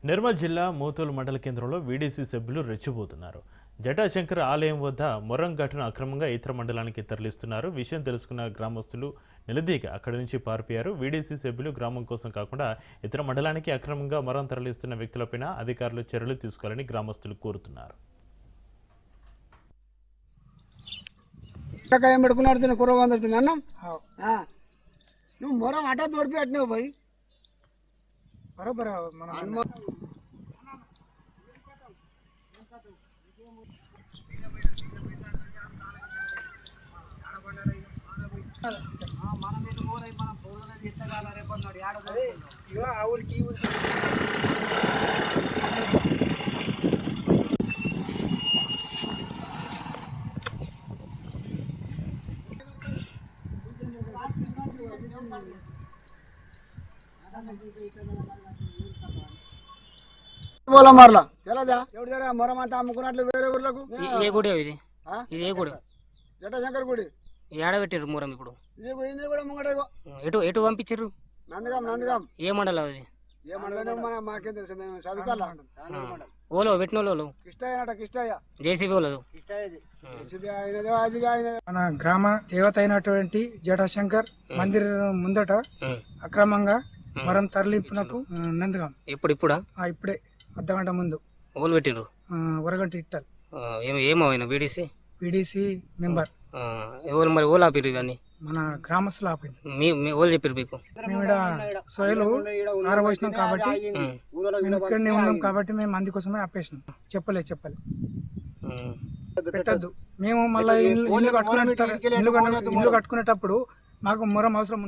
నిర్మల్ జిల్లా మూతూలు మండల కేంద్రంలో వీడీసీ సభ్యులు రెచ్చిపోతున్నారు. జటాశంకర్ ఆలయం వద్ద మొరం ఘటన అక్రమంగా ఇతర మండలానికి తరలిస్తున్నారు. విషయం తెలుసుకున్న గ్రామస్తులు నిలదీక అక్కడి నుంచి పారిపోయారు. వీడీసీ సభ్యులు గ్రామం కోసం కాకుండా ఇతర మండలానికి అక్రమంగా మొరం తరలిస్తున్న వ్యక్తులపైన అధికారులు చర్యలు తీసుకోవాలని గ్రామస్తులు కోరుతున్నారు. నువ్వు మొరం అటా తోడిపి అట్టినావు పోయి బరోబర్ మారలా తెలదా ఎవరి దగ్గర మొరం అంతా అమ్ముకున్నట్లు వేరే ఊర్లకు ఏ గుడి ఇది ఇది ఏ గుడి? జటాశంకర్ గుడి. ఏడ పెట్టారు మూరం ఇప్పుడు? ఇది కూడా ముంగట ఎటు ఎటు పంపించారు? నందగాం ఏ మండలం అది? ఏ మండలం మన మాకేం తెలుసు, మేము చదువుకోవాలా. ఓలో పెట్టిన వాళ్ళు కిష్టయ్య జేసీబీ వాళ్ళదు. మన గ్రామ దేవత అయినటువంటి జటాశంకర్ మందిరం ముందట అక్రమంగా మరం తరలింపునకు నందగాం. ఇప్పుడా? ఇప్పుడే అర్ధగంట ముందు ఓలు పెట్టిర్రు. వరగంట ఇట్టాలి ఏమో వీడీసీ మెంబర్ ఎవరు మరి ఓలు ఆపిర్రు ఇవన్నీ? మన గ్రామస్తులు ఆపింది. మీ ఓలు చెప్పారు మీకు? మేము ఇక్కడ సోయలు ఆరబోసినాం కాబట్టి మేము ఇక్కడనే ఉన్నాం కాబట్టి మేము అందుకోసమే ఆపేసినాం. చెప్పలే పెట్టద్దు. మేము మళ్ళీ ఇల్లు కట్టుకునేటప్పుడు మాకు మొరం అవసరం.